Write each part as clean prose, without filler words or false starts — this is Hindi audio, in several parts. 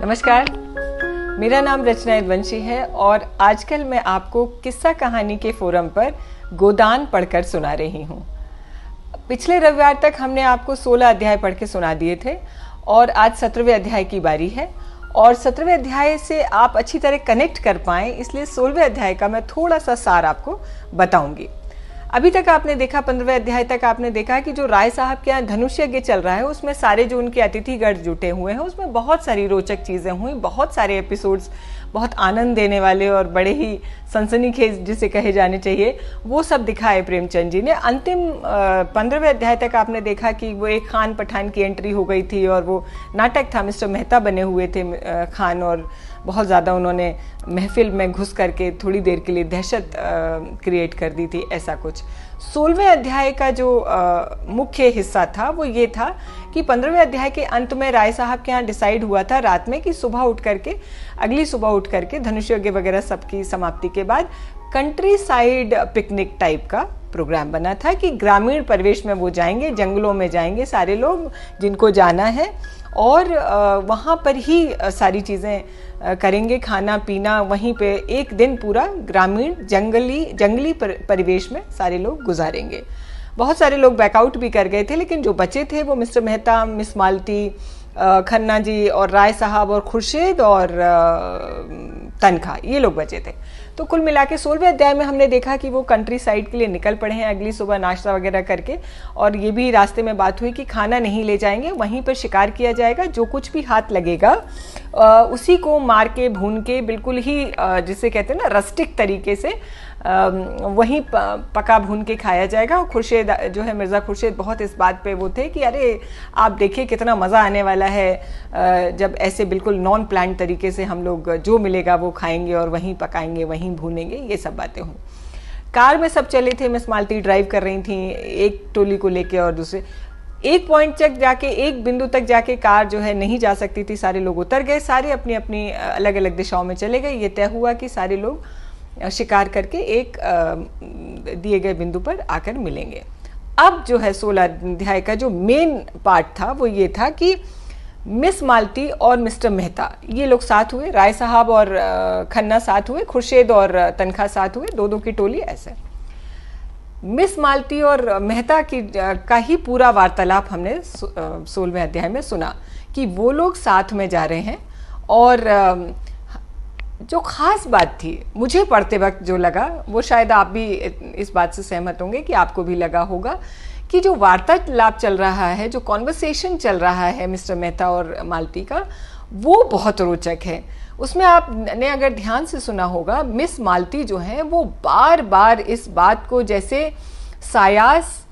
नमस्कार, मेरा नाम रचना यदुवंशी है और आजकल मैं आपको किस्सा कहानी के फोरम पर गोदान पढ़कर सुना रही हूँ। पिछले रविवार तक हमने आपको 16 अध्याय पढ़ के सुना दिए थे और आज 17वें अध्याय की बारी है और 17वें अध्याय से आप अच्छी तरह कनेक्ट कर पाएँ, इसलिए 16वें अध्याय का मैं थोड़ा सा सार आपको बताऊंगी। अभी तक आपने देखा 15वें अध्याय तक आपने देखा कि जो राय साहब के यहाँ धनुष यज्ञ चल रहा है उसमें सारे जो उनके अतिथिगण जुटे हुए हैं उसमें बहुत सारी रोचक चीज़ें हुई, बहुत सारे एपिसोड्स बहुत आनंद देने वाले और बड़े ही सनसनीखेज जिसे कहे जाने चाहिए वो सब दिखाए प्रेमचंद जी ने। अंतिम 15वें अध्याय तक आपने देखा कि वो एक खान पठान की एंट्री हो गई थी और वो नाटक था, मिस्टर मेहता बने हुए थे खान और बहुत ज़्यादा उन्होंने महफिल में घुस करके थोड़ी देर के लिए दहशत क्रिएट कर दी थी, ऐसा कुछ। 16वें अध्याय का जो मुख्य हिस्सा था वो ये था कि 15वें अध्याय के अंत में राय साहब के यहाँ डिसाइड हुआ था रात में कि अगली सुबह उठ करके धनुष यज्ञ वगैरह सबकी समाप्ति के बाद कंट्री साइड पिकनिक टाइप का प्रोग्राम बना था कि ग्रामीण परिवेश में वो जाएंगे, जंगलों में जाएंगे सारे लोग जिनको जाना है और वहाँ पर ही सारी चीज़ें करेंगे, खाना पीना वहीं पे एक दिन पूरा ग्रामीण जंगली परिवेश में सारे लोग गुजारेंगे। बहुत सारे लोग बैकआउट भी कर गए थे लेकिन जो बचे थे वो मिस्टर मेहता, मिस मालती, खन्ना जी और राय साहब और खुर्शीद और तनखा, ये लोग बचे थे। तो कुल मिला के 16वें अध्याय में हमने देखा कि वो कंट्री साइड के लिए निकल पड़े हैं अगली सुबह नाश्ता वगैरह करके और ये भी रास्ते में बात हुई कि खाना नहीं ले जाएंगे, वहीं पर शिकार किया जाएगा, जो कुछ भी हाथ लगेगा उसी को मार के भून के बिल्कुल ही जिसे कहते हैं ना रस्टिक तरीके से वहीं पका भून के खाया जाएगा। और खुर्शीद जो है मिर्ज़ा खुर्शीद बहुत इस बात पे वो थे कि अरे आप देखिए कितना मज़ा आने वाला है जब ऐसे बिल्कुल नॉन प्लान तरीके से हम लोग जो मिलेगा वो खाएंगे और वहीं पकाएंगे वहीं भूनेंगे, ये सब बातें हों। कार में सब चले थे, मिस मालती ड्राइव कर रही थी एक टोली को लेके और दूसरे एक पॉइंट तक जाके एक बिंदु तक जाके कार जो है नहीं जा सकती थी, सारे लोग उतर गए, सारे अपनी अपनी अलग अलग दिशाओं में चले गए। ये तय हुआ कि सारे लोग शिकार करके एक दिए गए बिंदु पर आकर मिलेंगे। अब जो है 16 अध्याय का जो मेन पार्ट था वो ये था कि मिस मालती और मिस्टर मेहता ये लोग साथ हुए, राय साहब और खन्ना साथ हुए, खुर्शीद और तनखा साथ हुए, दो की टोली ऐसे। मिस मालती और मेहता की का ही पूरा वार्तालाप हमने 16वें अध्याय में सुना कि वो लोग साथ में जा रहे हैं। और जो खास बात थी मुझे पढ़ते वक्त जो लगा वो शायद आप भी इस बात से सहमत होंगे कि आपको भी लगा होगा कि जो वार्तालाप चल रहा है, जो कॉन्वर्सेशन चल रहा है मिस्टर मेहता और मालती का, वो बहुत रोचक है। उसमें आपने अगर ध्यान से सुना होगा मिस मालती जो है वो बार बार इस बात को जैसे सायास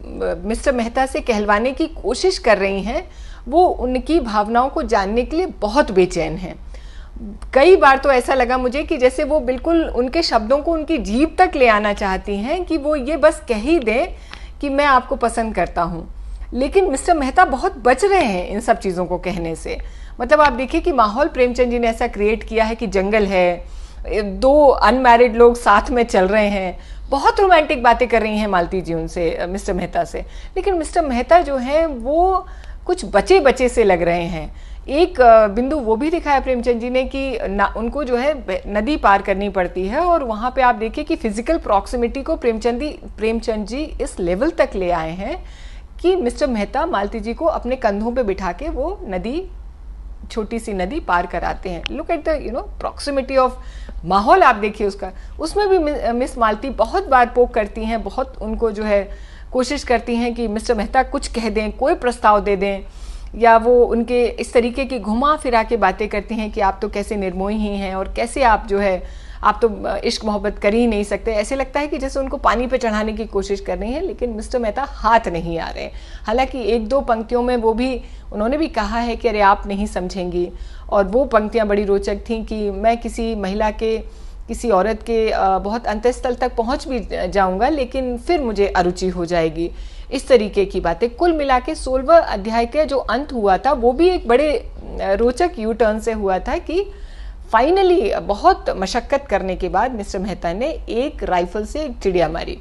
मिस्टर मेहता से कहलवाने की कोशिश कर रही हैं, वो उनकी भावनाओं को जानने के लिए बहुत बेचैन हैं। कई बार तो ऐसा लगा मुझे कि जैसे वो बिल्कुल उनके शब्दों को उनकी जीभ तक ले आना चाहती हैं कि वो ये बस कह ही दें कि मैं आपको पसंद करता हूँ, लेकिन मिस्टर मेहता बहुत बच रहे हैं इन सब चीज़ों को कहने से। मतलब आप देखिए कि माहौल प्रेमचंद जी ने ऐसा क्रिएट किया है कि जंगल है, दो अनमैरिड लोग साथ में चल रहे हैं, बहुत रोमांटिक बातें कर रही हैं मालती जी उनसे, मिस्टर मेहता से, लेकिन मिस्टर मेहता जो हैं वो कुछ बचे बचे से लग रहे हैं। एक बिंदु वो भी दिखाया प्रेमचंद जी ने कि उनको जो है नदी पार करनी पड़ती है और वहाँ पे आप देखिए कि फिजिकल प्रॉक्सिमिटी को प्रेमचंद जी इस लेवल तक ले आए हैं कि मिस्टर मेहता मालती जी को अपने कंधों पे बिठा के वो नदी, छोटी सी नदी पार कराते हैं। Look at the proximity of माहौल आप देखिए उसका। उसमें भी मिस मालती बहुत बार पोक करती हैं, बहुत उनको जो है कोशिश करती हैं कि मिस्टर मेहता कुछ कह दें, कोई प्रस्ताव दे दें, या वो उनके इस तरीके की घुमा फिरा के बातें करती हैं कि आप तो कैसे निर्मोही ही हैं और कैसे आप जो है आप तो इश्क मोहब्बत कर ही नहीं सकते। ऐसे लगता है कि जैसे उनको पानी पे चढ़ाने की कोशिश कर रही हैं, लेकिन मिस्टर मेहता हाथ नहीं आ रहे। हालांकि एक दो पंक्तियों में वो भी उन्होंने भी कहा है कि अरे आप नहीं समझेंगी, और वो पंक्तियां बड़ी रोचक थीं कि मैं किसी महिला के, किसी औरत के बहुत अंतःस्थल तक पहुंच भी जाऊंगा लेकिन फिर मुझे अरुचि हो जाएगी, इस तरीके की बातें। कुल मिला के 16वां अध्याय का जो अंत हुआ था वो भी एक बड़े रोचक यू टर्न से हुआ था कि फाइनली बहुत मशक्कत करने के बाद मिस्टर मेहता ने एक राइफल से एक चिड़िया मारी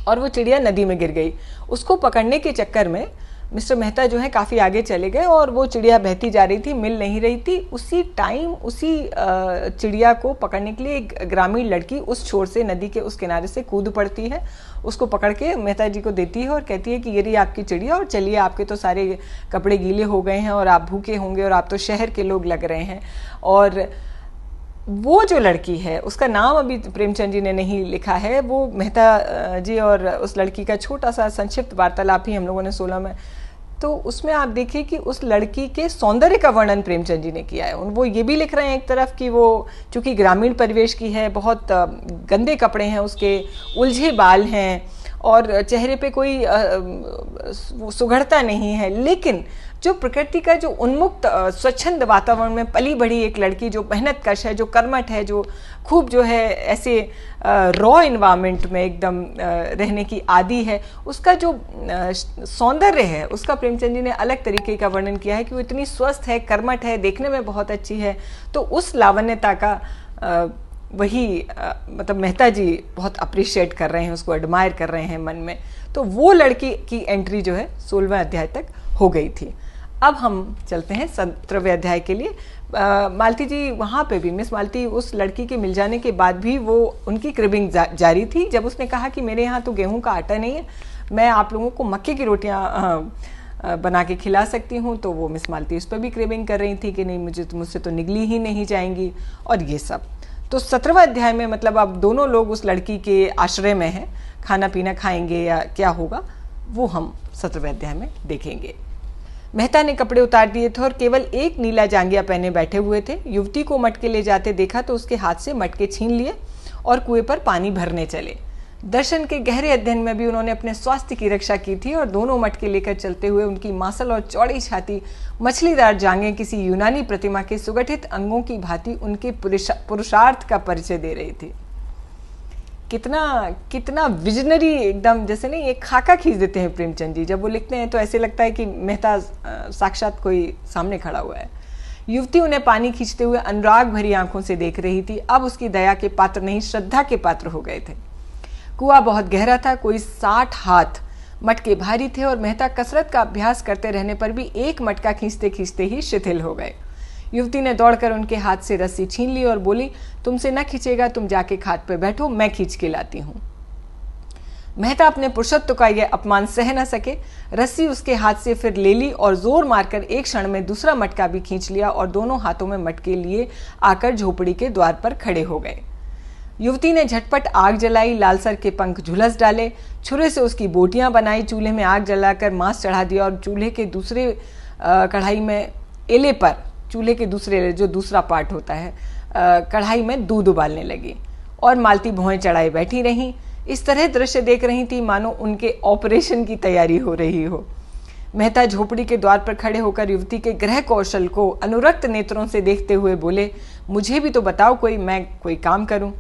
और वो चिड़िया नदी में गिर गई। उसको पकड़ने के चक्कर में मिस्टर मेहता जो है काफ़ी आगे चले गए और वो चिड़िया बहती जा रही थी, मिल नहीं रही थी। उसी टाइम उसी चिड़िया को पकड़ने के लिए एक ग्रामीण लड़की उस छोर से, नदी के उस किनारे से कूद पड़ती है, उसको पकड़ के मेहता जी को देती है और कहती है कि ये रही आपकी चिड़िया, और चलिए आपके तो सारे कपड़े गीले हो गए हैं और आप भूखे होंगे और आप तो शहर के लोग लग रहे हैं। और वो जो लड़की है, उसका नाम अभी प्रेमचंद जी ने नहीं लिखा है, वो मेहता जी और उस लड़की का छोटा सा संक्षिप्त वार्तालाप ही हम लोगों ने 16 में, तो उसमें आप देखिए कि उस लड़की के सौंदर्य का वर्णन प्रेमचंद जी ने किया है। वो ये भी लिख रहे हैं एक तरफ कि वो चूंकि ग्रामीण परिवेश की है, बहुत गंदे कपड़े हैं उसके, उलझे बाल हैं और चेहरे पे कोई सुघड़ता नहीं है, लेकिन जो प्रकृति का जो उन्मुक्त स्वच्छंद वातावरण में पली बढ़ी एक लड़की, जो मेहनत कश है, जो कर्मठ है, जो खूब जो है ऐसे रॉ इन्वायरमेंट में एकदम रहने की आदी है, उसका जो सौंदर्य है उसका प्रेमचंद जी ने अलग तरीके का वर्णन किया है कि वो इतनी स्वस्थ है, कर्मठ है, देखने में बहुत अच्छी है। तो उस लावण्यता का वही मतलब मेहता जी बहुत अप्रिशिएट कर रहे हैं, उसको एडमायर कर रहे हैं मन में। तो वो लड़की की एंट्री जो है 16वें अध्याय तक हो गई थी। अब हम चलते हैं 17वें अध्याय के लिए। मालती जी वहाँ पे भी, मिस मालती, उस लड़की के मिल जाने के बाद भी वो उनकी क्रिबिंग जारी थी। जब उसने कहा कि मेरे यहाँ तो गेहूं का आटा नहीं है, मैं आप लोगों को मक्के की रोटियाँ बना के खिला सकती हूँ, तो वो मिस मालती उस पर भी क्रिबिंग कर रही थी कि नहीं, मुझसे तो निगली ही नहीं जाएंगी और ये सब। तो 17वें अध्याय में मतलब अब दोनों लोग उस लड़की के आश्रय में हैं, खाना पीना खाएंगे या क्या होगा वो हम 17वें अध्याय में देखेंगे। मेहता ने कपड़े उतार दिए थे और केवल एक नीला जांघिया पहने बैठे हुए थे। युवती को मटके ले जाते देखा तो उसके हाथ से मटके छीन लिए और कुएं पर पानी भरने चले। दर्शन के गहरे अध्ययन में भी उन्होंने अपने स्वास्थ्य की रक्षा की थी और दोनों मटके लेकर चलते हुए उनकी मांसल और चौड़ी छाती, मछलीदार जांघें किसी यूनानी प्रतिमा के सुगठित अंगों की भांति उनके पुरुषार्थ का परिचय दे रही थी। कितना विजनरी, एकदम जैसे नहीं एक खाका खींच देते हैं प्रेमचंद जी। जब वो लिखते हैं तो ऐसे लगता है कि मेहता साक्षात कोई सामने खड़ा हुआ है। युवती उन्हें पानी खींचते हुए अनुराग भरी आंखों से देख रही थी। अब उसकी दया के पात्र नहीं, श्रद्धा के पात्र हो गए थे। कुआं बहुत गहरा था, कोई 60 हाथ, मटके भारी थे और मेहता कसरत का अभ्यास करते रहने पर भी एक मटका खींचते खींचते ही शिथिल हो गए। युवती ने दौड़कर उनके हाथ से रस्सी छीन ली और बोली, तुमसे न खींचेगा, तुम जाके खाट पर बैठो, मैं खींच के लाती हूँ। मेहता अपने पुरुषत्व का यह अपमान सह न सके, रस्सी उसके हाथ से फिर ले ली और जोर मारकर एक क्षण में दूसरा मटका भी खींच लिया और दोनों हाथों में मटके लिए आकर झोपड़ी के द्वार पर खड़े हो गए। युवती ने झटपट आग जलाई, लालसर के पंख झुलस डाले, छुरे से उसकी बोटियां बनाई, चूल्हे में आग जलाकर मांस चढ़ा दिया और चूल्हे के दूसरे कढ़ाई में एले पर, चूल्हे के दूसरे जो दूसरा पार्ट होता है, कढ़ाई में दूध उबालने लगी और मालती भौएं चढ़ाई बैठी रहीं। इस तरह दृश्य देख रही थी मानो उनके ऑपरेशन की तैयारी हो रही हो। मेहता झोपड़ी के द्वार पर खड़े होकर युवती के गृह कौशल को अनुरक्त नेत्रों से देखते हुए बोले, मुझे भी तो बताओ कोई, मैं कोई काम करूं।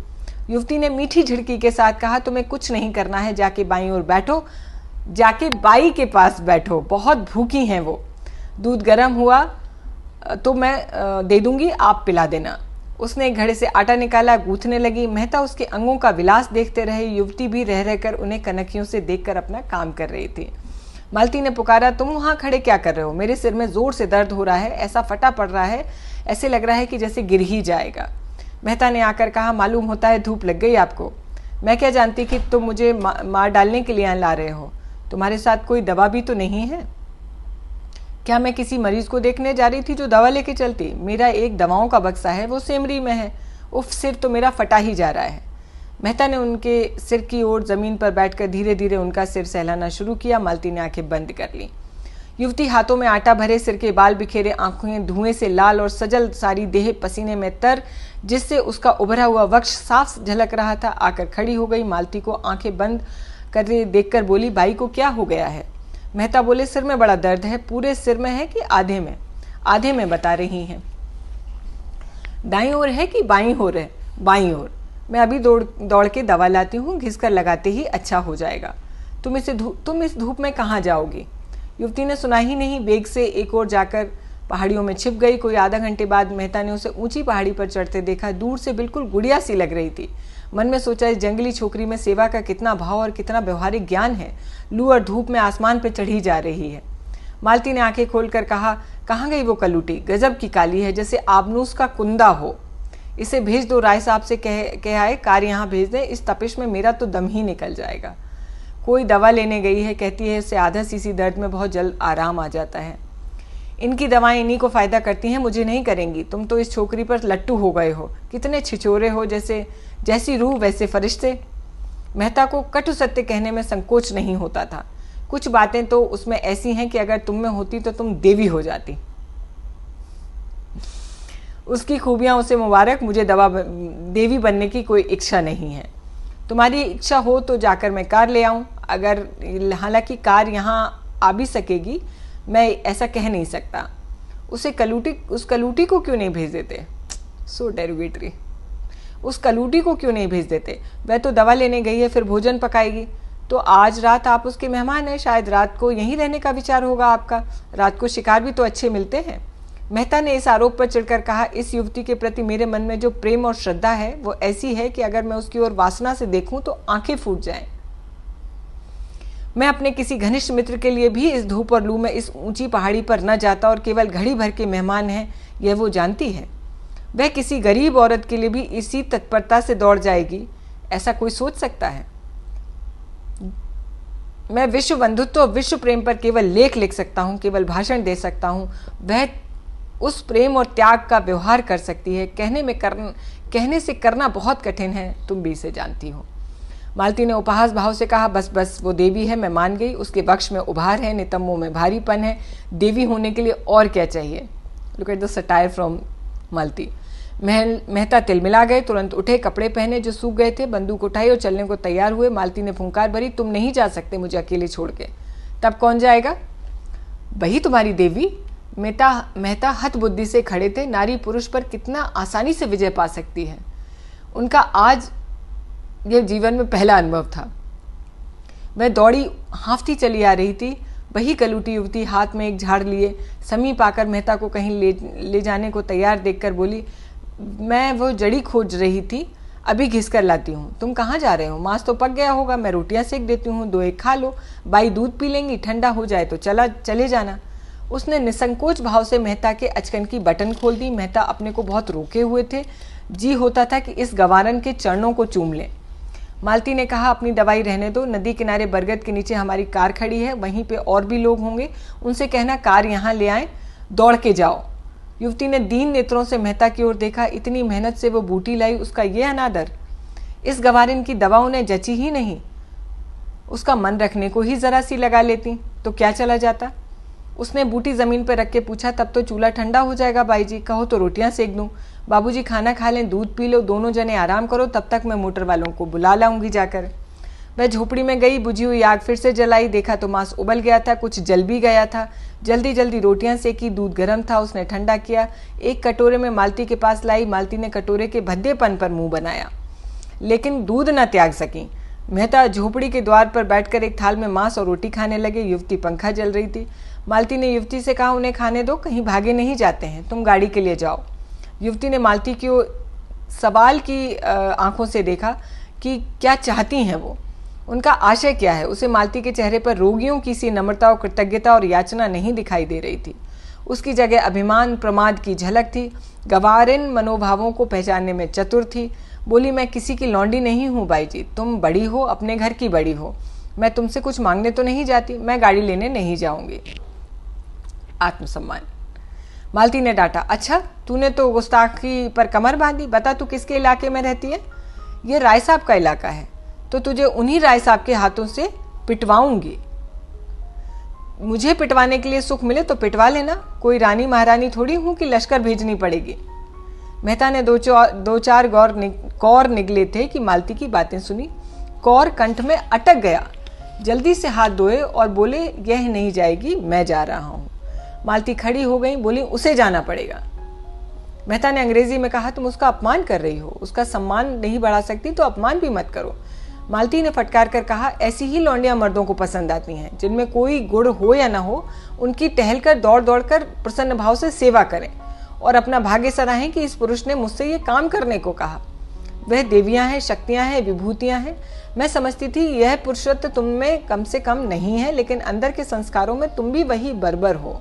युवती ने मीठी झिड़की के साथ कहा, तुम्हें कुछ नहीं करना है, जाके बाई ओर बैठो, जाके बाई के पास बैठो, बहुत भूखी हैं वो। दूध गर्म हुआ तो मैं दे दूंगी, आप पिला देना। उसने एक घड़े से आटा निकाला, गूंथने लगी। मेहता उसके अंगों का विलास देखते रहे। युवती भी रह रहकर उन्हें कनखियों से देखकर अपना काम कर रही थी। मालती ने पुकारा, तुम वहां खड़े क्या कर रहे हो? मेरे सिर में जोर से दर्द हो रहा है, ऐसा फटा पड़ रहा है, ऐसे लग रहा है कि जैसे गिर ही जाएगा। मेहता ने आकर कहा, मालूम होता है धूप लग गई आपको। मैं क्या जानती कि तुम मुझे मार डालने के लिए यहाँ ला रहे हो। तुम्हारे साथ कोई दवा भी तो नहीं है क्या? मैं किसी मरीज को देखने जा रही थी जो दवा लेके चलती। मेरा एक दवाओं का बक्सा है, वो सेमरी में है। उफ, सिर तो मेरा फटा ही जा रहा है। मेहता ने उनके सिर की ओर जमीन पर बैठकर धीरे धीरे उनका सिर सहलाना शुरू किया। मालती ने आंखें बंद कर ली। युवती हाथों में आटा भरे, सिर के बाल बिखेरे, आंखें धुएं से लाल और सजल, सारी देह पसीने में तर, जिससे उसका उभरा हुआ वक्ष साफ झलक रहा था, आकर खड़ी हो गई। मालती को आंखें बंद कर देखकर बोली, भाई को क्या हो गया है? मेहता बोले, सिर में बड़ा दर्द है। पूरे सिर में है कि आधे में? आधे में बता रही हैं। दाईं ओर है कि बाईं ओर है? बाईं ओर। मैं अभी दौड़ के दवा लाती हूँ, घिसकर लगाते ही अच्छा हो जाएगा। तुम इस धूप में कहाँ जाओगी? युवती ने सुना ही नहीं, बेग से एक ओर जाकर पहाड़ियों में छिप गई। कोई आधा घंटे बाद मेहता ने उसे ऊंची पहाड़ी पर चढ़ते देखा। दूर से बिल्कुल गुड़िया सी लग रही थी। मन में सोचा, इस जंगली छोकरी में सेवा का कितना भाव और कितना व्यवहारिक ज्ञान है। लू और धूप में आसमान पर चढ़ी जा रही है। मालती ने आंखें खोलकर कहा, कहाँ गई वो कलूटी? गजब की काली है, जैसे आबनूस का कुंदा हो। इसे भेज दो, राय साहब से कह आए कार यहाँ भेज दें, इस तपिश में मेरा तो दम ही निकल जाएगा। कोई दवा लेने गई है, कहती है इससे आधा सीसी दर्द में बहुत जल्द आराम आ जाता है। इनकी दवाएं इन्हीं को फायदा करती हैं, मुझे नहीं करेंगी। तुम तो इस छोकरी पर लट्टू हो गए हो, कितने छिछोरे हो, जैसी रूह वैसे फरिश्ते। मेहता को कटु सत्य कहने में संकोच नहीं होता था। कुछ बातें तो उसमें ऐसी हैं कि अगर तुम में होती तो तुम देवी हो जाती। उसकी खूबियां उसे मुबारक, मुझे देवी बनने की कोई इच्छा नहीं है। तुम्हारी इच्छा हो तो जाकर मैं कार ले आऊं, अगर हालांकि कार यहाँ आ भी सकेगी, मैं ऐसा कह नहीं सकता। उस कलूटी को क्यों नहीं भेज देते? सो डेरिवेटरी। उस कलूटी को क्यों नहीं भेज देते? वह तो दवा लेने गई है, फिर भोजन पकाएगी। तो आज रात आप उसके मेहमान हैं, शायद रात को यहीं रहने का विचार होगा आपका। रात को शिकार भी तो अच्छे मिलते हैं। मेहता ने इस आरोप पर चिढ़कर कहा, इस युवती के प्रति मेरे मन में जो प्रेम और श्रद्धा है वो ऐसी है कि अगर मैं उसकी ओर वासना से देखूं तो आंखें फूट जाएं। मैं अपने किसी घनिष्ठ मित्र के लिए भी इस धूप और लू में इस ऊंची पहाड़ी पर न जाता, और केवल घड़ी भर के मेहमान हैं यह वो जानती है। वह किसी गरीब औरत के लिए भी इसी तत्परता से दौड़ जाएगी, ऐसा कोई सोच सकता है? मैं विश्व बंधुत्व और विश्व प्रेम पर केवल लेख लिख सकता हूँ, केवल भाषण दे सकता हूँ। वह उस प्रेम और त्याग का व्यवहार कर सकती है, कहने से करना बहुत कठिन है, तुम भी इसे जानती हो। मालती ने उपहास भाव से कहा, बस बस, वो देवी है, मैं मान गई। उसके वक्ष में उभार है, नितंबों में भारीपन है। देवी होने के लिए और क्या चाहिए? Look at the satire from Malati. Mehta तिलमिला गए, तुरंत उठे, कपड़े पहने जो सूख गए थे, बंदूक उठाई और चलने को तैयार हुए। मालती ने फुंकार भरी, तुम नहीं जा सकते मुझे अकेले छोड़ के। तब कौन जाएगा? वही तुम्हारी देवी। मेहता हत बुद्धि से खड़े थे। नारी पुरुष पर कितना आसानी से विजय पा सकती है, उनका आज यह जीवन में पहला अनुभव था। वह दौड़ी हाँफती चली आ रही थी। वही कलूटी युवती हाथ में एक झाड़ लिए समीप आकर मेहता को कहीं ले जाने को तैयार देखकर बोली, मैं वो जड़ी खोज रही थी, अभी घिस कर लाती हूँ। तुम कहाँ जा रहे हो? मांस तो पक गया होगा, मैं रोटियां सेक देती हूँ, 2 एक खा लो। बाई दूध पी लेंगी, ठंडा हो जाए तो चले जाना। उसने निसंकोच भाव से मेहता के अचकन की बटन खोल दी। मेहता अपने को बहुत रोके हुए थे, जी होता था कि इस गवारन के चरणों को चूम लें। मालती ने कहा, अपनी दवाई रहने दो, नदी किनारे बरगद के नीचे हमारी कार खड़ी है, वहीं पे और भी लोग होंगे, उनसे कहना कार यहाँ ले आए, दौड़ के जाओ। युवती ने दीन नेत्रों से मेहता की ओर देखा। इतनी मेहनत से वो बूटी लाई, उसका ये अनादर। इस गवारिन की दवा उन्हें जची ही नहीं। उसका मन रखने को ही जरा सी लगा लेती तो क्या चला जाता। उसने बूटी जमीन पर रख के पूछा, तब तो चूल्हा ठंडा हो जाएगा बाई जी, कहो तो रोटियां सेक दूं। बाबूजी खाना खा लें, दूध पी लो, दोनों जने आराम करो, तब तक मैं मोटर वालों को बुला लाऊंगी जाकर। वह झोपड़ी में गई, बुझी हुई आग फिर से जलाई। देखा तो मांस उबल गया था, कुछ जल भी गया था। जल्दी जल्दी रोटियां सेकी, दूध गर्म था, उसने ठंडा किया, एक कटोरे में मालती के पास लाई। मालती ने कटोरे के भद्देपन पर मुंह बनाया, लेकिन दूध न त्याग सकी। मेहता झोपड़ी के द्वार पर बैठकर एक थाल में मांस और रोटी खाने लगे। युवती पंखा जल रही थी। मालती ने युवती से कहा, उन्हें खाने दो, कहीं भागे नहीं जाते हैं, तुम गाड़ी के लिए जाओ। युवती ने मालती की सवाल की आंखों से देखा कि क्या चाहती हैं वो, उनका आशय क्या है। उसे मालती के चेहरे पर रोगियों की सी नम्रता और कृतज्ञता और याचना नहीं दिखाई दे रही थी। उसकी जगह अभिमान प्रमाद की झलक थी। गवारिन मनोभावों को पहचानने में चतुर थी। बोली, मैं किसी की लौंडी नहीं हूँ बाई जी, तुम बड़ी हो, अपने घर की बड़ी हो, मैं तुमसे कुछ मांगने तो नहीं जाती, मैं गाड़ी लेने नहीं जाऊंगी। आत्मसम्मान। मालती ने डांटा, अच्छा तूने तो गुस्ताखी पर कमर बांधी, बता तू किसके इलाके में रहती है? ये राय साहब का इलाका है, तो तुझे उन्हीं राय साहब के हाथों से पिटवाऊंगी। मुझे पिटवाने के लिए सुख मिले तो पिटवा लेना, कोई रानी महारानी थोड़ी हूं कि लश्कर भेजनी पड़ेगी। मेहता ने दो चार कौर निगले थे कि मालती की बातें सुनी। कौर कंठ में अटक गया, जल्दी से हाथ धोए और बोले, यह नहीं जाएगी, मैं जा रहा हूं। मालती खड़ी हो गई, बोली, उसे जाना पड़ेगा। मेहता ने अंग्रेजी में कहा, तुम उसका अपमान कर रही हो, उसका सम्मान नहीं बढ़ा सकती तो अपमान भी मत करो। मालती ने फटकार कर कहा, ऐसी ही लौंडियां मर्दों को पसंद आती हैं, जिनमें कोई गुण हो या ना हो, उनकी टहलकर दौड़ दौड़ कर प्रसन्न भाव से सेवा करें और अपना भाग्य सराहें कि इस पुरुष ने मुझसे ये काम करने को कहा। वह देवियां हैं, शक्तियां हैं, विभूतियां हैं। मैं समझती थी यह पुरुषत्व तुम में कम से कम नहीं है, लेकिन अंदर के संस्कारों में तुम भी वही बर्बर हो।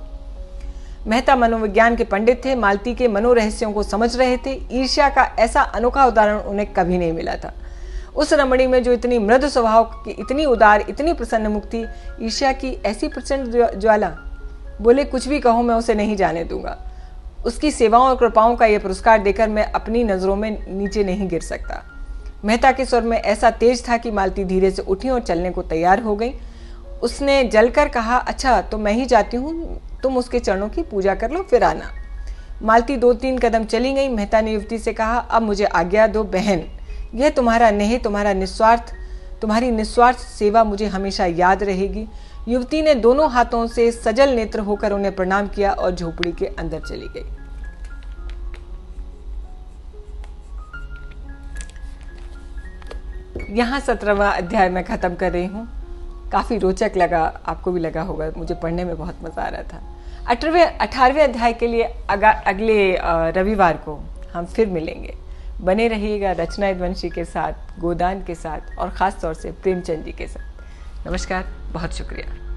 मेहता मनोविज्ञान के पंडित थे, मालती के मनोरहस्यों को समझ रहे थे। ईर्ष्या का ऐसा अनोखा उदाहरण उन्हें कभी नहीं मिला था। उस रमणी में जो इतनी मृदु स्वभाव की, इतनी उदार, इतनी प्रसन्न मुख थी, ईर्ष्या की ऐसी प्रचंड ज्वाला। बोले कुछ भी कहो, मैं उसे नहीं जाने दूंगा। उसकी सेवाओं और कृपाओं का यह पुरस्कार देकर मैं अपनी नजरों में नीचे नहीं गिर सकता। मेहता के स्वर में ऐसा तेज था कि मालती धीरे से उठी और चलने को तैयार हो गई। उसने जलकर कहा, अच्छा तो मैं ही जाती हूँ, तुम उसके चरणों की पूजा कर लो, फिर आना। मालती 2-3 कदम चली गई। मेहता ने युवती से कहा, अब मुझे आज्ञा दो बहन, यह तुम्हारा नेह, तुम्हारी निस्वार्थ सेवा मुझे हमेशा याद रहेगी। युवती ने दोनों हाथों से सजल नेत्र होकर उन्हें प्रणाम किया और झोपड़ी के अंदर चली गई। यहाँ 17वां अध्याय मैं खत्म कर रही हूँ। काफी रोचक लगा, आपको भी लगा होगा, मुझे पढ़ने में बहुत मजा आ रहा था। 18वें अध्याय के लिए अगले रविवार को हम फिर मिलेंगे। बने रहिएगा रचना यदुवंशी के साथ, गोदान के साथ और ख़ास तौर से प्रेमचंद जी के साथ। नमस्कार, बहुत शुक्रिया।